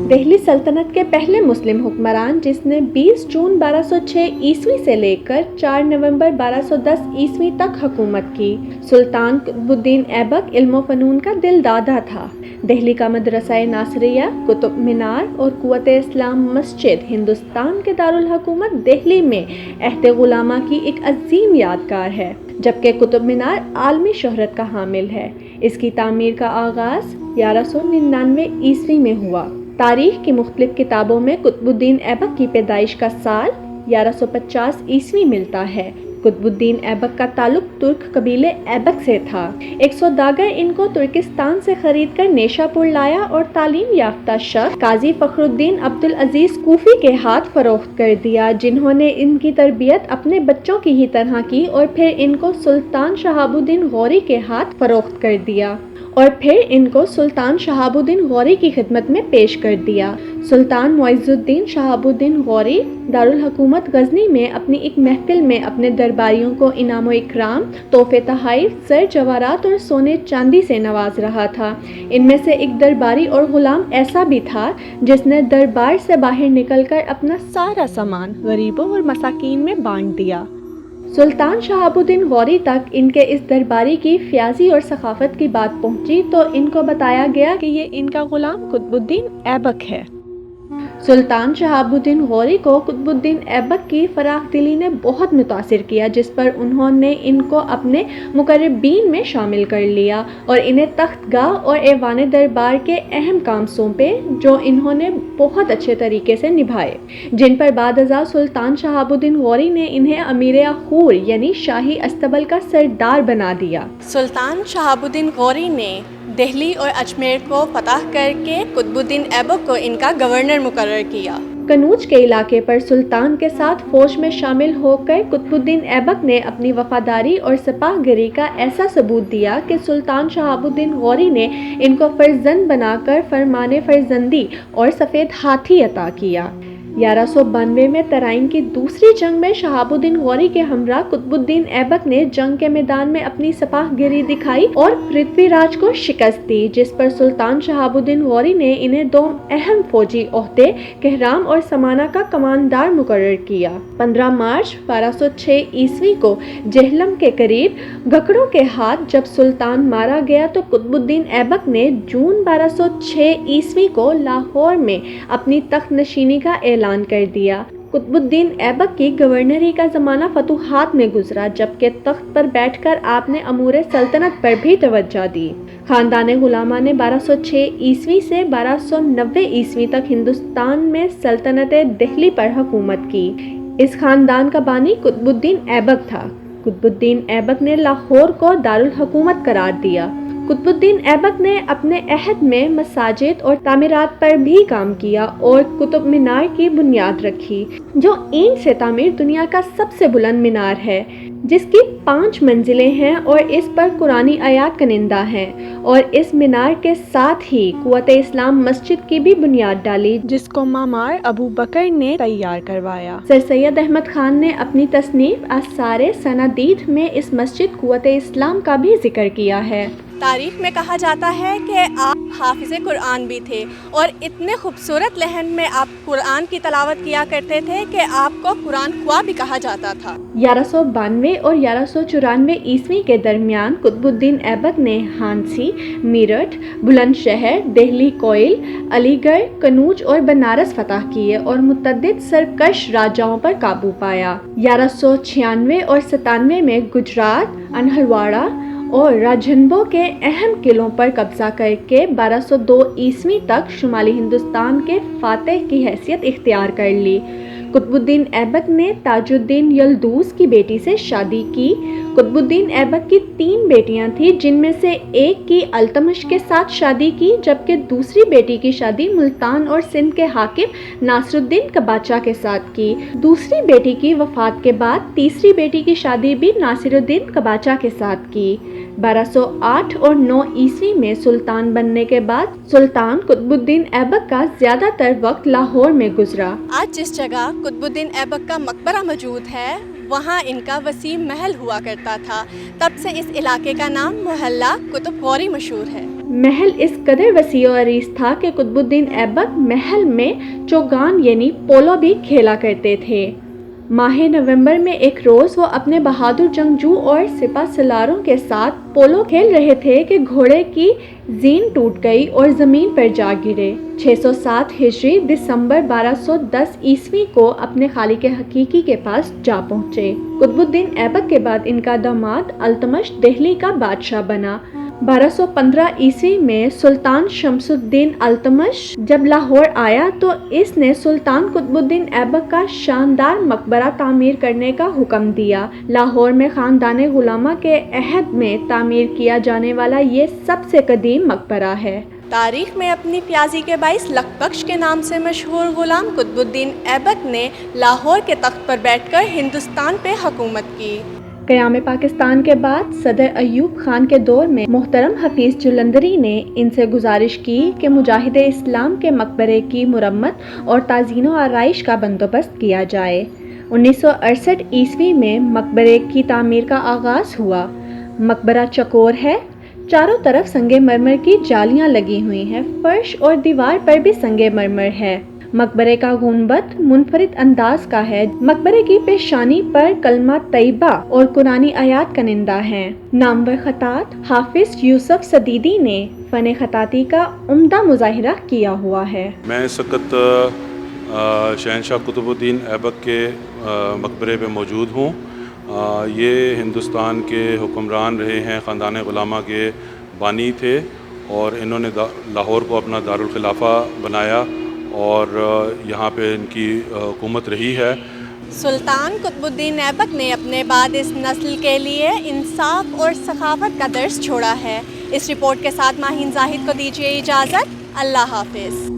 دہلی سلطنت کے پہلے مسلم حکمران جس نے 20 جون 1206 عیسوی سے لے کر 4 نومبر 1210 عیسوی تک حکومت کی، سلطان قطب الدین ایبک علم و فنون کا دل دادا تھا۔ دہلی کا مدرسہ ناصریہ، قطب مینار اور قوت اسلام مسجد ہندوستان کے دارالحکومت دہلی میں عہد غلامہ کی ایک عظیم یادگار ہے، جبکہ قطب مینار عالمی شہرت کا حامل ہے۔ اس کی تعمیر کا آغاز 1199 عیسوی میں ہوا۔ تاریخ کی مختلف کتابوں میں قطب الدین ایبک کی پیدائش کا سال 1150 عیسوی ملتا ہے۔ قطب الدین ایبک کا تعلق ترک قبیلے ایبک سے تھا۔ ایک سوداگر ان کو ترکستان سے خرید کر نیشا پور لایا اور تعلیم یافتہ شخص قاضی فخر الدین عبدالعزیز کوفی کے ہاتھ فروخت کر دیا، جنہوں نے ان کی تربیت اپنے بچوں کی ہی طرح کی اور پھر ان کو سلطان شہاب الدین غوری کے ہاتھ فروخت کر دیا غوری کی خدمت میں پیش کر دیا۔ سلطان معز الدین شہاب الدین غوری دارالحکومت غزنی میں اپنی ایک محفل میں اپنے درباریوں کو انعام و اکرام، تحفے تحائف، زر جواہرات اور سونے چاندی سے نواز رہا تھا۔ ان میں سے ایک درباری اور غلام ایسا بھی تھا جس نے دربار سے باہر نکل کر اپنا سارا سامان غریبوں اور مساکین میں بانٹ دیا۔ سلطان شہاب الدین غوری تک ان کے اس درباری کی فیاضی اور سخاوت کی بات پہنچی تو ان کو بتایا گیا کہ یہ ان کا غلام قطب الدین ایبک ہے۔ سلطان شہاب الدین غوری کو قطب الدین ایبک کی فراخ دلی نے بہت متاثر کیا، جس پر انہوں نے ان کو اپنے مقربین میں شامل کر لیا اور انہیں تخت گاہ اور ایوان دربار کے اہم کام سونپے، جو انہوں نے بہت اچھے طریقے سے نبھائے، جن پر بعد ازاں سلطان شہاب الدین غوری نے انہیں امیر اخور یعنی شاہی استبل کا سردار بنا دیا۔ سلطان شہاب الدین غوری نے دہلی اور اجمیر کو فتح کر کے قطب الدین ایبک کو ان کا گورنر مقرر کیا۔ کنوج کے علاقے پر سلطان کے ساتھ فوج میں شامل ہو کر قطب الدین ایبک نے اپنی وفاداری اور سپاہ گری کا ایسا ثبوت دیا کہ سلطان شہاب الدین غوری نے ان کو فرزند بنا کر فرمان فرزندی اور سفید ہاتھی عطا کیا۔ 1192 میں ترائن کی دوسری جنگ میں شہاب الدین غوری کے ہمراہ قطب الدین ایبک نے جنگ کے میدان میں اپنی سپاہ گری دکھائی اور پرتھوی راج کو شکست دی، جس پر سلطان شہاب الدین غوری نے انہیں دو اہم فوجی عہدے کہرام اور سمانہ کا کماندار مقرر کیا۔ 15 مارچ 1206 عیسوی کو جہلم کے قریب گکڑوں کے ہاتھ جب سلطان مارا گیا تو قطب الدین ایبک نے جون 1206 عیسوی کو لاہور میں اپنی تخت نشینی کا اعلان کر دیا۔ قطب الدین ایبک کی گورنری کا زمانہ فتوحات میں گزرا، جبکہ تخت پر بیٹھ کر آپ نے امور سلطنت پر بھی توجہ دی۔ خاندان غلامہ نے 1206 عیسوی سے 1290 عیسوی تک ہندوستان میں سلطنت دہلی پر حکومت کی۔ اس خاندان کا بانی قطب الدین ایبک تھا۔ قطب الدین ایبک نے لاہور کو دارالحکومت قرار دیا۔ قطب الدین ایبک نے اپنے عہد میں مساجد اور تعمیرات پر بھی کام کیا اور قطب مینار کی بنیاد رکھی، جو اینٹ سے تعمیر دنیا کا سب سے بلند مینار ہے، جس کی 5 منزلیں ہیں اور اس پر قرآنی آیات کنندہ ہیں، اور اس مینار کے ساتھ ہی قوت اسلام مسجد کی بھی بنیاد ڈالی، جس کو معمار ابو بکر نے تیار کروایا۔ سر سید احمد خان نے اپنی تصنیف آثار سنادید میں اس مسجد قوت اسلام کا بھی ذکر کیا ہے۔ تاریخ میں کہا جاتا ہے کہ آپ حافظ قرآن بھی تھے اور اتنے خوبصورت لہن میں آپ قرآن کی تلاوت کیا کرتے تھے کہ آپ کو قرآن خواہ بھی کہا جاتا تھا۔ 1192 اور 1194 عیسوی کے درمیان قطب الدین ایبک نے ہانسی، میرٹھ، بلند شہر، دہلی کوئل، علی گڑھ، کنوج اور بنارس فتح کیے اور متعدد سرکش راجاؤں پر قابو پایا۔ 1196 اور 97 میں گجرات، انہرواڑہ اور راجھنبو کے اہم قلعوں پر قبضہ کر کے 1202 عیسوی تک شمالی ہندوستان کے فاتح کی حیثیت اختیار کر لی۔ قطب الدین ایبک نے تاج الدین یلدوز کی بیٹی سے شادی کی۔ قطب الدین ایبک کی 3 بیٹیاں تھیں، جن میں سے ایک کی التمش کے ساتھ شادی کی، جبکہ دوسری بیٹی کی شادی ملتان اور سندھ کے حاکم ناصر الدین قباچہ کے ساتھ کی۔ دوسری بیٹی کی وفات کے بعد تیسری بیٹی کی شادی بھی ناصر الدین قباچہ کے ساتھ کی۔ 1208 اور 9 عیسوی میں سلطان بننے کے بعد سلطان قطب الدین ایبک کا زیادہ تر وقت لاہور میں گزرا۔ آج جس جگہ قطب الدین ایبک کا مقبرہ موجود ہے، وہاں ان کا وسیع محل ہوا کرتا تھا۔ تب سے اس علاقے کا نام محلہ قطب غوری مشہور ہے۔ محل اس قدر وسیع و عریض تھا کہ قطب الدین ایبک محل میں چوگان یعنی پولو بھی کھیلا کرتے تھے۔ ماہ نومبر میں ایک روز وہ اپنے بہادر جنگجو اور سپہ سالاروں کے ساتھ پولو کھیل رہے تھے کہ گھوڑے کی زین ٹوٹ گئی اور زمین پر جا گرے۔ 607 ہجری دسمبر 1210 عیسوی کو اپنے خالق حقیقی کے پاس جا پہنچے۔ قطب الدین ایبک کے بعد ان کا داماد التمش دہلی کا بادشاہ بنا۔ 1215 عیسوی میں سلطان شمس الدین التمش جب لاہور آیا تو اس نے سلطان قطب الدین ایبک کا شاندار مقبرہ تعمیر کرنے کا حکم دیا۔ لاہور میں خاندان غلامہ کے عہد میں تعمیر کیا جانے والا یہ سب سے قدیم مقبرہ ہے۔ تاریخ میں اپنی پیازی کے باعث لکھ بخش کے نام سے مشہور غلام قطب الدین ایبک نے لاہور کے تخت پر بیٹھ کر ہندوستان پہ حکومت کی۔ قیام پاکستان کے بعد صدر ایوب خان کے دور میں محترم حفیظ جلندری نے ان سے گزارش کی کہ مجاہد اسلام کے مقبرے کی مرمت اور تعزین و آرائش کا بندوبست کیا جائے۔ 1968 عیسوی میں مقبرے کی تعمیر کا آغاز ہوا۔ مقبرہ چکور ہے، چاروں طرف سنگ مرمر کی جالیاں لگی ہوئی ہیں، فرش اور دیوار پر بھی سنگ مرمر ہے۔ مقبرے کا گنبد منفرد انداز کا ہے۔ مقبرے کی پیشانی پر کلمہ طیبہ اور قرآنی آیات کنندہ ہیں۔ نامور خطاط حافظ یوسف صدیدی نے فن خطاطی کا عمدہ مظاہرہ کیا ہوا ہے۔ میں اس وقت شہنشاہ قطب الدین ایبک کے مقبرے پہ موجود ہوں۔ یہ ہندوستان کے حکمران رہے ہیں، خاندان غلامہ کے بانی تھے اور انہوں نے لاہور کو اپنا دارالخلافہ بنایا اور یہاں پہ ان کی حکومت رہی ہے۔ سلطان قطب الدین ایبک نے اپنے بعد اس نسل کے لیے انصاف اور سخاوت کا درس چھوڑا ہے۔ اس رپورٹ کے ساتھ ماہین زاہد کو دیجیے اجازت۔ اللہ حافظ۔